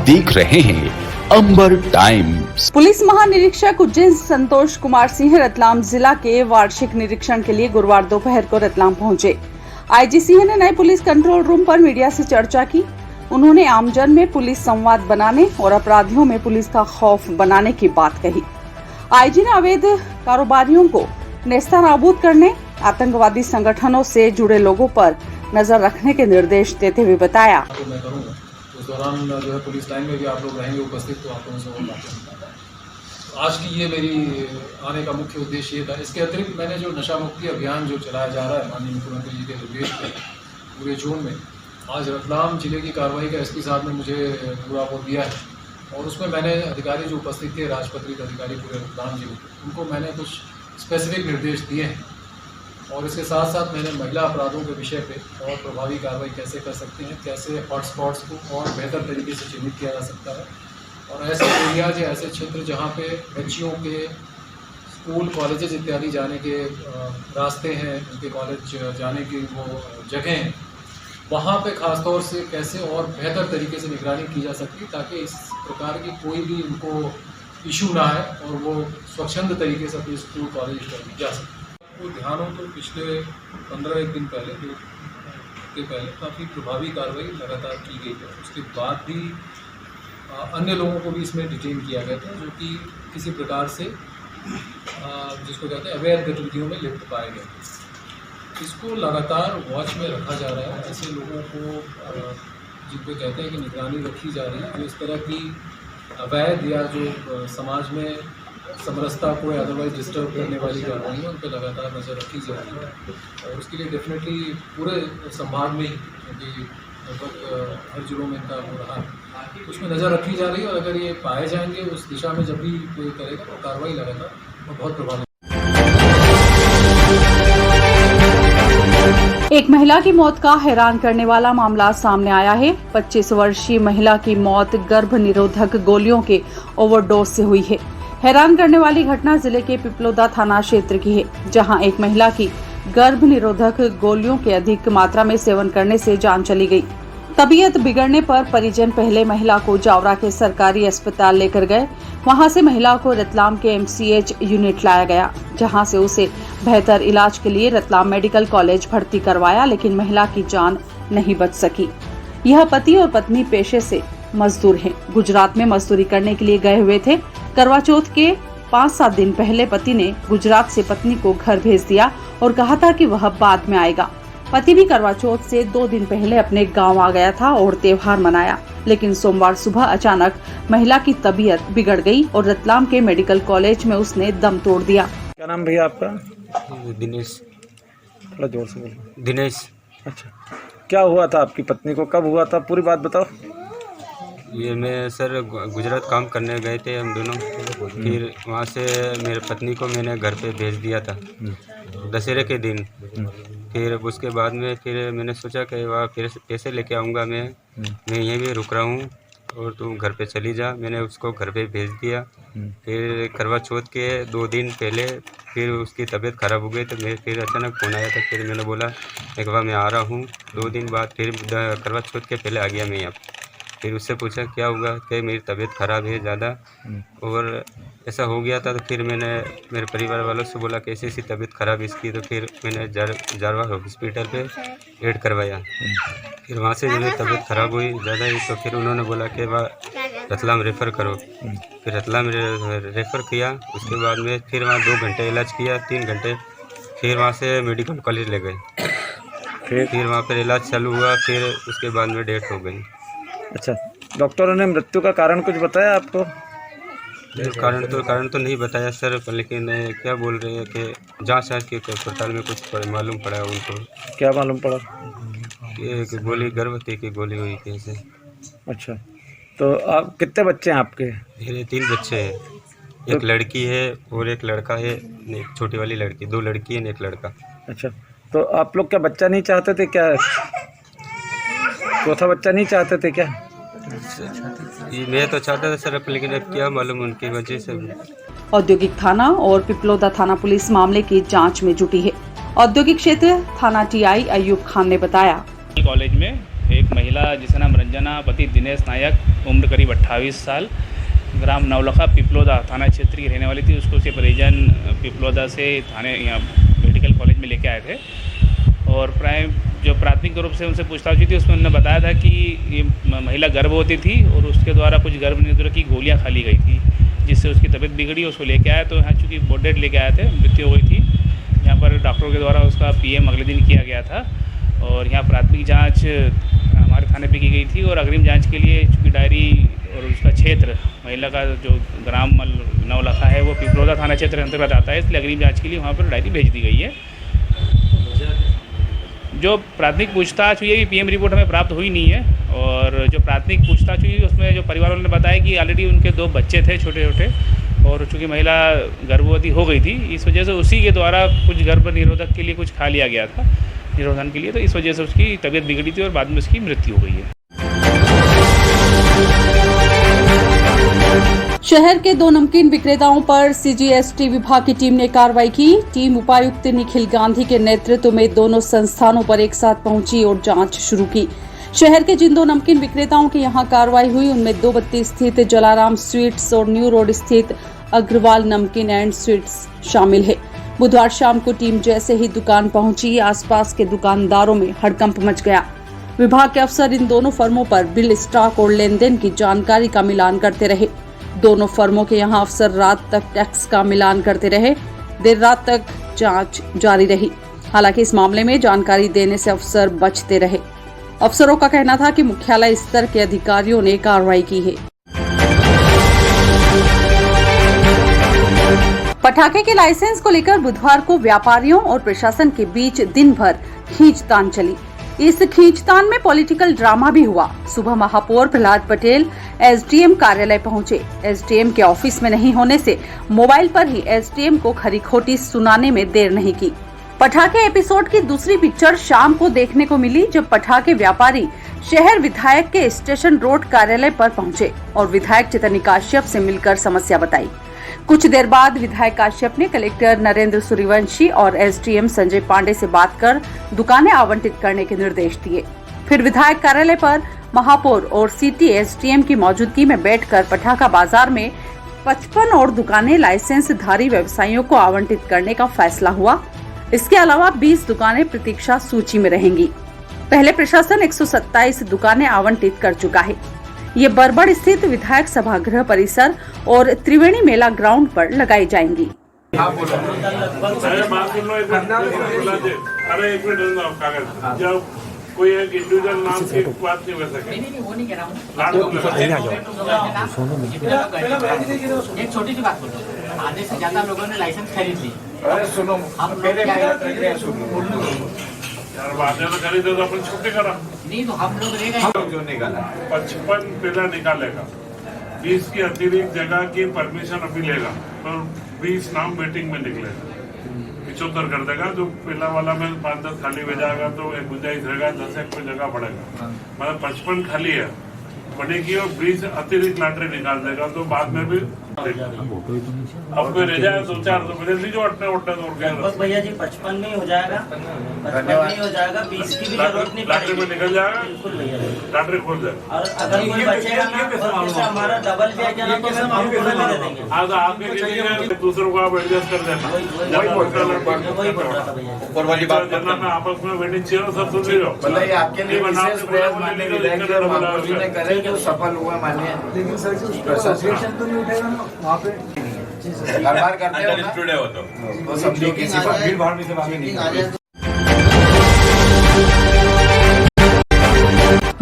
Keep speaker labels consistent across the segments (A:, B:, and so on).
A: देख रहे हैं अंबर टाइम्स।
B: पुलिस महानिरीक्षक उज्जैन संतोष कुमार सिंह रतलाम जिला के वार्षिक निरीक्षण के लिए गुरुवार दोपहर को रतलाम पहुंचे। आईजी सिंह ने नए पुलिस कंट्रोल रूम पर मीडिया से चर्चा की। उन्होंने आमजन में पुलिस संवाद बनाने और अपराधियों में पुलिस का खौफ बनाने की बात कही। आईजी ने अवैध कारोबारियों को नेस्तनाबूद करने, आतंकवादी संगठनों से जुड़े लोगों पर नजर रखने के निर्देश देते हुए बताया।
C: उस दौरान जो है पुलिस लाइन में भी आप लोग रहेंगे उपस्थित, तो आप लोगों से और बातें। आज की ये मेरी आने का मुख्य उद्देश्य ये था। इसके अतिरिक्त मैंने जो नशा मुक्ति अभियान जो चलाया जा रहा है माननीय मुख्यमंत्री जी के निर्देश पर पूरे जोन में, आज रतलाम जिले की कार्रवाई का एसपी साहब ने मुझे पूरा वो दिया है और उसमें मैंने अधिकारी जो उपस्थित थे, राजपत्रित अधिकारी पूरे रतलाम जिले के, उनको मैंने कुछ स्पेसिफिक निर्देश दिए हैं और इसके साथ साथ मैंने महिला अपराधों के विषय पे और प्रभावी कार्रवाई कैसे कर सकते हैं, कैसे हॉटस्पॉट्स को और बेहतर तरीके से चिन्हित किया जा सकता है और ऐसे एरियाज या ऐसे क्षेत्र जहाँ पे बच्चियों के स्कूल, कॉलेजेस इत्यादि जाने के रास्ते हैं, उनके कॉलेज जाने की वो जगह हैं, वहाँ पे ख़ासतौर से कैसे और बेहतर तरीके से निगरानी की जा सकती है ताकि इस प्रकार की कोई भी उनको इशू ना आए और वो स्वच्छंद तरीके से अपने स्कूल, कॉलेज इत्यादि जा सकें। वो ध्यान हो तो पिछले 15 दिन पहले, 2 हफ्ते पहले काफ़ी प्रभावी कार्रवाई लगातार की गई है। उसके बाद भी अन्य लोगों को भी इसमें डिटेन किया गया था जो कि किसी प्रकार से जिसको कहते हैं अवैध गतिविधियों में लिप्त पाए गए। इसको लगातार वॉच में रखा जा रहा है। ऐसे लोगों को जिनको कहते हैं कि निगरानी रखी जा रही है, जो इस तरह की अवैध या जो समाज में समरसता को या अदरवाइज डिस्टर्ब करने वाली कार्रवाई है, उन पर लगातार नज़र रखी जा रही है और उसके लिए डेफिनेटली पूरे संभाग में ही, क्योंकि लगभग हर जिलों में इनका हो रहा है, उसमें नज़र रखी जा रही है और अगर ये पाए जाएंगे उस दिशा में जब भी कोई करेगा तो कार्रवाई लगातार और बहुत प्रभावी।
B: एक महिला की मौत का हैरान करने वाला मामला सामने आया है। 25 वर्षीय महिला की मौत गर्भ निरोधक गोलियों के ओवरडोज से हुई है। हैरान करने वाली घटना जिले के पिपलोदा थाना क्षेत्र की है, जहां एक महिला की गर्भ निरोधक गोलियों के अधिक मात्रा में सेवन करने से जान चली गई। तबीयत बिगड़ने पर परिजन पहले महिला को जावरा के सरकारी अस्पताल लेकर गए। वहां से महिला को रतलाम के MCH यूनिट लाया गया, जहां से उसे बेहतर इलाज के लिए रतलाम मेडिकल कॉलेज भर्ती करवाया, लेकिन महिला की जान नहीं बच सकी। यह पति और पत्नी पेशे से मजदूर हैं। गुजरात में मजदूरी करने के लिए गए हुए थे। करवा चौथ के 5-7 दिन पहले पति ने गुजरात से पत्नी को घर भेज दिया और कहा था कि वह बाद में आएगा। पति भी करवा चौथ से 2 दिन पहले अपने गांव आ गया था और त्योहार मनाया, लेकिन सोमवार सुबह अचानक महिला की तबीयत बिगड़ गई और रतलाम के मेडिकल कॉलेज में उसने दम तोड़ दिया।
D: क्या नाम भैया आपका?
E: दिनेश।
D: थोड़ा जोर से बोलो।
E: दिनेश।
D: अच्छा, क्या हुआ था आपकी पत्नी को, कब हुआ था, पूरी बात बताओ।
E: ये मैं सर गुजरात काम करने गए थे हम दोनों, फिर वहाँ से मेरे पत्नी को मैंने घर पे भेज दिया था दशहरे के दिन। फिर उसके बाद में फिर मैंने सोचा कि वहाँ फिर पैसे लेके आऊँगा, मैं यहीं भी रुक रहा हूँ और तुम घर पे चली जा। मैंने उसको घर पे भेज दिया। फिर करवा चौथ के 2 दिन पहले फिर उसकी तबीयत ख़राब हो गई तो मैं फिर अचानक फ़ोन आया था। फिर मैंने बोला एक बार मैं आ रहा हूँ। 2 दिन बाद फिर करवा चौथ के पहले आ गया मैं यहाँ। फिर उससे पूछा क्या हुआ, कि मेरी तबीयत ख़राब है ज़्यादा और ऐसा हो गया था। तो फिर मैंने मेरे परिवार वालों से बोला कि ऐसी तबीयत ख़राब इसकी, तो फिर मैंने जारवा हॉस्पिटल पे ऐड करवाया। फिर वहाँ से मेरी तबीयत ख़राब हुई ज़्यादा ही, तो फिर उन्होंने बोला कि वह रतलाम रेफ़र करो। फिर रतलाम रेफ़र किया। उसके बाद में फिर वहाँ 2 घंटे इलाज किया, 3 घंटे। फिर वहाँ से मेडिकल कॉलेज ले गए। फिर वहाँ पर इलाज चालू हुआ। फिर उसके बाद में डेथ हो गई।
D: अच्छा, डॉक्टरों ने मृत्यु का कारण कुछ बताया आपको?
E: कारण तो नहीं बताया सर, लेकिन क्या बोल रहे हैं कि जांच के अस्पताल में कुछ मालूम पड़ा उनको।
D: क्या मालूम पड़ा?
E: कि गोली गर्भवती की गोली हुई कैसे।
D: अच्छा, तो आप कितने बच्चे हैं आपके?
E: मेरे 3 बच्चे हैं, एक लड़की है और एक लड़का है। एक छोटी वाली लड़की, 2 लड़की है, 1 लड़का।
D: अच्छा, तो आप लोग क्या बच्चा नहीं चाहते थे क्या? चौथा बच्चा नहीं चाहते थे क्या?
E: मैं तो चाहता था सर, लेकिन अब क्या मालूम उनकी वजह से।
B: औद्योगिक थाना और पिपलोदा थाना पुलिस मामले की जांच में जुटी है। औद्योगिक क्षेत्र थाना TI अयूब खान ने बताया,
F: कॉलेज में एक महिला जिसका नाम रंजना पति दिनेश नायक, उम्र करीब 28 साल, ग्राम नवलखा पिपलोदा थाना क्षेत्र की रहने वाली थी। उसको उसके परिजन पिपलोदा से थाने यहाँ मेडिकल कॉलेज में लेके आए थे और प्राथमिक रूप से उनसे पूछताछ हुई थी। उसमें उन्होंने बताया था कि ये महिला गर्भवती थी और उसके द्वारा कुछ गर्भ निरोधक की गोलियां खा ली गई थी, जिससे उसकी तबीयत बिगड़ी। उसको लेके आया तो यहाँ चूँकि बोडेड लेके आए थे, मृत्यु हो गई थी। यहाँ पर डॉक्टरों के द्वारा उसका PM अगले दिन किया गया था और यहाँ प्राथमिक जाँच हमारे थाने पर की गई थी और अग्रिम जाँच के लिए चूँकि डायरी और उसका क्षेत्र महिला का जो ग्राम नवलखा है वो पिपलोदा थाना क्षेत्र के अंतर्गत आता है, इसलिए अग्रिम जाँच के लिए वहाँ पर डायरी भेज दी गई है। जो प्राथमिक पूछताछ हुई है, PM रिपोर्ट हमें प्राप्त हुई नहीं है और जो प्राथमिक पूछताछ हुई उसमें जो परिवार वालों ने बताया कि ऑलरेडी उनके 2 बच्चे थे छोटे छोटे और चूँकि महिला गर्भवती हो गई थी, इस वजह से उसी के द्वारा कुछ गर्भ निरोधक के लिए कुछ खा लिया गया था निरोधन के लिए, तो इस वजह से उसकी तबीयत बिगड़ी थी और बाद में उसकी मृत्यु हो गई है।
B: शहर के 2 नमकीन विक्रेताओं पर CGST विभाग की टीम ने कार्रवाई की। टीम उपायुक्त निखिल गांधी के नेतृत्व में दोनों संस्थानों पर एक साथ पहुंची और जांच शुरू की। शहर के जिन 2 नमकीन विक्रेताओं की यहां कार्रवाई हुई उनमें 2 बत्ती स्थित जलाराम स्वीट्स और न्यू रोड स्थित अग्रवाल नमकीन एंड स्वीट्स शामिल है। बुधवार शाम को टीम जैसे ही दुकान पहुंची, आसपास के दुकानदारों में हड़कंप मच गया। विभाग के अफसर इन दोनों फर्मों पर बिल, स्टॉक और लेन देन की जानकारी का मिलान करते रहे। दोनों फर्मों के यहां अफसर रात तक टैक्स का मिलान करते रहे। देर रात तक जांच जारी रही। हालांकि इस मामले में जानकारी देने से अफसर बचते रहे। अफसरों का कहना था कि मुख्यालय स्तर के अधिकारियों ने कार्रवाई की है। पटाखे के लाइसेंस को लेकर बुधवार को व्यापारियों और प्रशासन के बीच दिन भर खींचतान चली। इस खींचतान में पॉलिटिकल ड्रामा भी हुआ। सुबह महापौर प्रहलाद पटेल SDM कार्यालय पहुंचे। SDM के ऑफिस में नहीं होने से मोबाइल पर ही SDM को खरी खोटी सुनाने में देर नहीं की। पटाखे एपिसोड की दूसरी पिक्चर शाम को देखने को मिली, जब पटाखे व्यापारी शहर विधायक के स्टेशन रोड कार्यालय पर पहुंचे और विधायक चैतन्य काश्यप से मिलकर समस्या बताई। कुछ देर बाद विधायक काश्यप ने कलेक्टर नरेंद्र सूर्यवंशी और SDM संजय पांडे से बात कर दुकानें आवंटित करने के निर्देश दिए। फिर विधायक कार्यालय पर महापौर और सिटी SDM की मौजूदगी में बैठकर पटाखा बाजार में 55 और दुकानें लाइसेंसधारी व्यवसायियों को आवंटित करने का फैसला हुआ। इसके अलावा 20 दुकानें प्रतीक्षा सूची में रहेंगी। पहले प्रशासन 127 दुकानें आवंटित कर चुका है। ये बरबड़ स्थित विधायक सभागृह परिसर और त्रिवेणी मेला ग्राउंड पर लगाई जाएंगी।
G: कोई एक इंडिविजुअल नाम की बात नहीं कर सके।
H: नहीं वो नहीं कह रहा हूँ। एक छोटी सी बात बोलो, आधे से ज्यादा लोगों ने लाइसेंस खरीद ली।
G: अरे सुनो,
H: हम
G: यार बाद में खरीदे तो अपन छुट्टी करा।
H: नहीं तो हम लोग रह गए।
G: जो निकाला 55 पहला निकालेगा, 20 की अतिरिक्त जगह की परमिशन अभी लेगा और 20 नाम वेटिंग में निकलेगा। 75 कर देगा, जो पहला वाला में 5-10 खाली हो जाएगा तो एक गुंजाइश रहेगा, 10 एक कोई जगह पड़ेगा। मतलब 55 खाली है बनेगी और 20 अतिरिक्त लॉटरी निकाल देगा, तो बाद में भी अब कोई रह जाए 2-4 तो मेरे लीजिए उठने
I: बस भैया जी 55 में हो जाएगा, 55 में हो जाएगा, 20 की भी जरूरत नहीं
G: लॉटरी में निकल जाएगा।
I: बिल्कुल भैया,
G: लॉटरी खोल जाएगा।
I: और अगर कोई बचेगा ना और जैसे हमारा डबल भी आ जाएगा तो हम आपको दे देंगे।
G: आज आपके लिए दूसरों को आप एडजस्ट कर देना।
I: वही बोल रहा था भैया।
G: ऊपर वाली बात करना में आपस में वेटिंग चेयर सब सुन लीजिए।
J: मतलब आपके लिए विशेष प्रयास माननीय विधायक और महापौर जी ने करे तो सफल हुआ मानिए। लेकिन सर प्रशासन तो नहीं उठेगा ना वहाँ पे, हर बार करते हो तो समझो किसी पर भीड़ भाड़ में से आगे नहीं।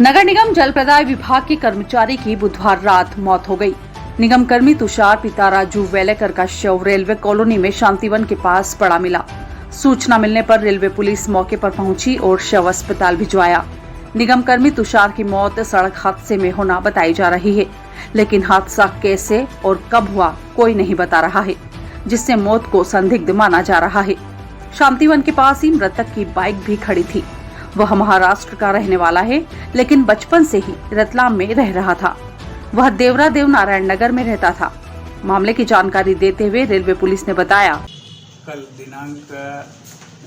B: नगर निगम जल प्रदाय विभाग के कर्मचारी की बुधवार रात मौत हो गई। निगम कर्मी तुषार पिता राजू वेलेकर का शव रेलवे कॉलोनी में शांतिवन के पास पड़ा मिला। सूचना मिलने पर रेलवे पुलिस मौके पर पहुंची और शव अस्पताल भिजवाया। निगम कर्मी तुषार की मौत सड़क हादसे में होना बताई जा रही है, लेकिन हादसा कैसे और कब हुआ कोई नहीं बता रहा है, जिससे मौत को संदिग्ध माना जा रहा है। शांतिवन के पास ही मृतक की बाइक भी खड़ी थी। वह महाराष्ट्र का रहने वाला है, लेकिन बचपन से ही रतलाम में रह रहा था। वह देवरा देव नारायण नगर में रहता था। मामले की जानकारी देते हुए रेलवे पुलिस ने बताया,
K: कल दिनांक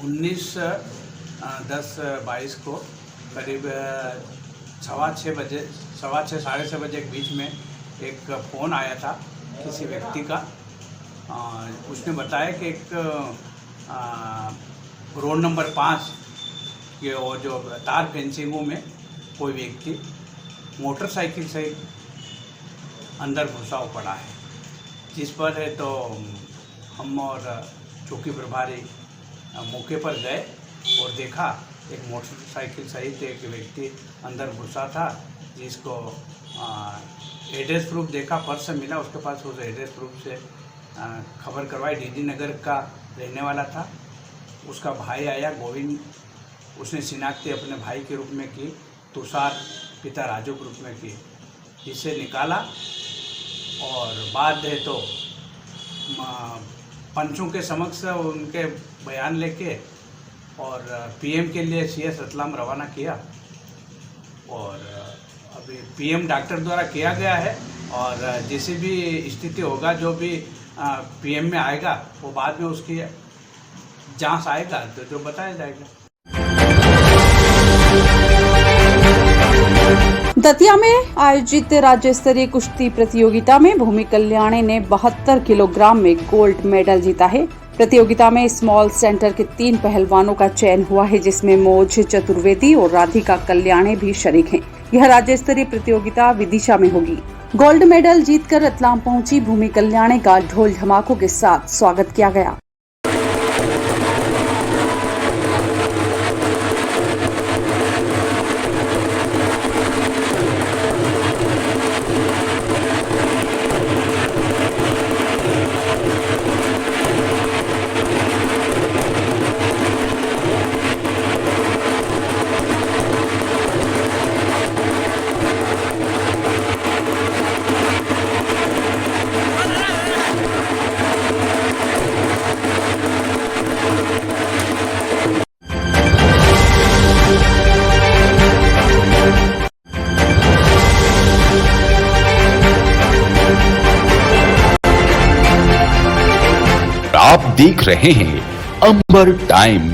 K: 19/10/22 को करीब सवा छः साढ़े छः बजे के बीच में एक फ़ोन आया था किसी व्यक्ति का। उसने बताया कि एक रोड नंबर 5 के वो जो तार फेंसिंगों में कोई व्यक्ति मोटरसाइकिल से अंदर घुसा पड़ा है, जिस पर है तो हम और चौकी प्रभारी मौके पर गए और देखा एक मोटरसाइकिल सहित एक व्यक्ति अंदर घुसा था, जिसको एड्रेस प्रूफ देखा, पर्स मिला उसके पास, उस एड्रेस प्रूफ से खबर करवाई। डीडी नगर का रहने वाला था। उसका भाई आया गोविंद, उसने शिनाख्ती अपने भाई के रूप में की, तुषार पिता राजू के रूप में की। इसे निकाला और बाद है तो पंचों के समक्ष उनके बयान लेके और पीएम के लिए सीएस रतलाम रवाना किया। और अभी पीएम डॉक्टर द्वारा किया गया है और जैसी भी स्थिति होगा, जो भी पीएम में आएगा वो बाद में उसकी जांच आएगा तो जो बताया जाएगा।
B: दतिया में आयोजित राज्य स्तरीय कुश्ती प्रतियोगिता में भूमि कल्याणी ने 72 किलोग्राम में गोल्ड मेडल जीता है। प्रतियोगिता में स्मॉल सेंटर के 3 पहलवानों का चयन हुआ है, जिसमें मोज चतुर्वेदी और राधिका कल्याणी भी शरीक हैं। यह राज्य स्तरीय प्रतियोगिता विदिशा में होगी। गोल्ड मेडल जीतकर रतलाम पहुंची भूमि कल्याणी का ढोल धमाकों के साथ स्वागत किया गया।
A: आप देख रहे हैं अंबर टाइम।